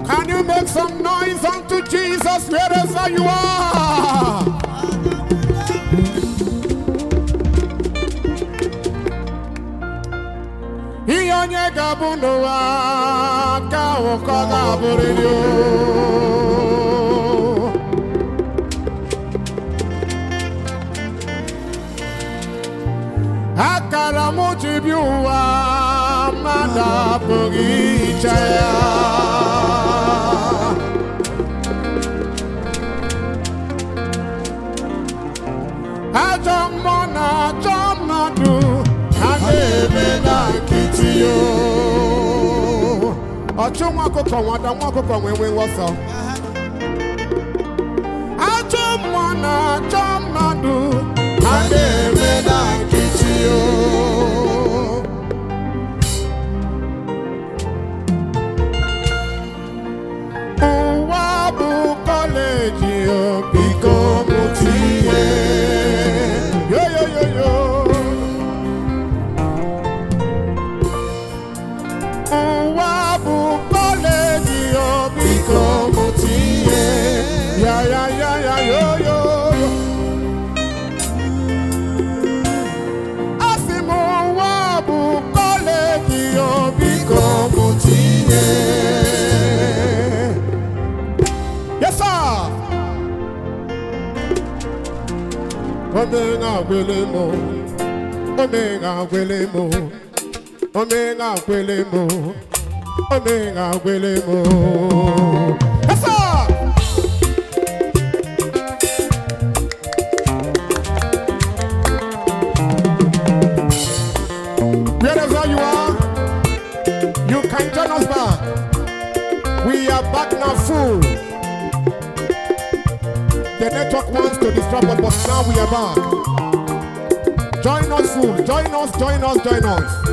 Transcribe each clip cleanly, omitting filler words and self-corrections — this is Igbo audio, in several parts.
Can you make some noise unto Jesus wherever you are? Iyonye gabuno wa ka woko gaburio. Akara mojibiwa mada pogichaya. Ajamona jamadu adebena kitiyo. Ochumwa koko wada mwakoko mwewe wasa. Ajamona jamadu adebena kitiyo. Uwabu college yo biko mutiye. Omega Willemo, Omega Willemo, Omega Willemo, Omega Willemo. Yes, sir. Wherever you are, you can join us back. We are back now full. The network wants to disrupt us, but now we are back. Join us soon. Join us, join us, join us.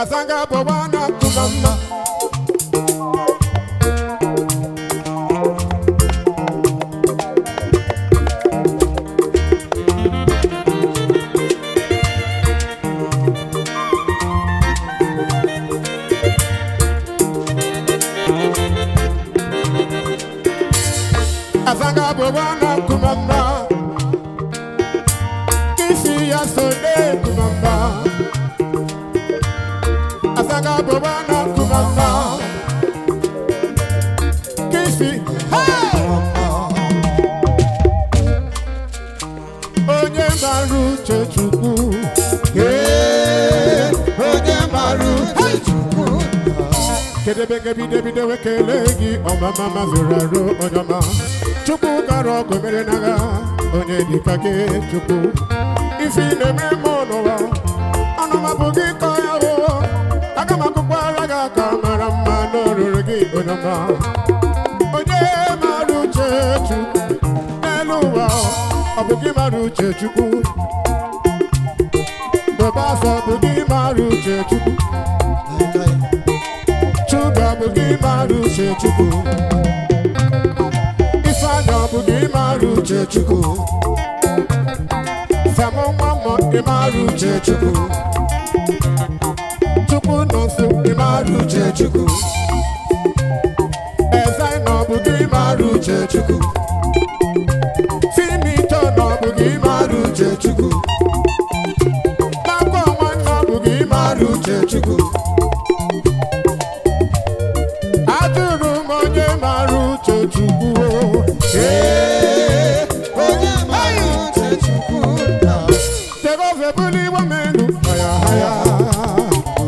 Asanga Bawana Kumama. Asanga Bawana Kumama. Kisi ya Sode Kumama. Asanga Bawana Kumama. Kisi Onye Maru Chechukwu. Onye Maru Chechukwu. Kedebe bide wekelegi Omama mazuraro onyama. Chukwu karo komere naga. Onye dikake Chukwu. Ifi neme monowa. Anuma bugi kaya wo. Agama kukwaraga kamara mano rurugi onyama. Onye Maru Chechukwu. Eluwa Abugi Maru Chechukwu. Babasa Abugi Maru Chechukwu. Chuga Abugi Maru Chechukwu. Ifanya Abugi Maru Chechukwu. Samo Mama Maru Chechukwu. Chukwu Nonso Maru Chechukwu. Ezai Abugi Maru Chechukwu. Finito Abugi Maru Chechukwu. Mako Wan Abugi Maru Chechukwu. Aturu Monye Maru Chechukwu. Onye Maru Chechukwu. Take off a bully woman. Haya haya.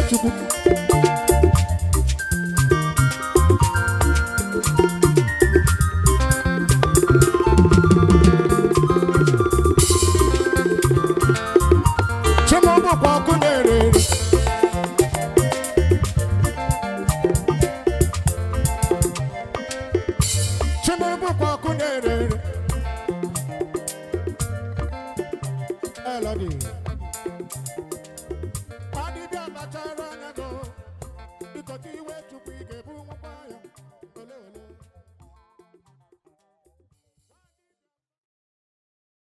Chukwu. Chimobu kwa kunere. Chimobu kwa kunere.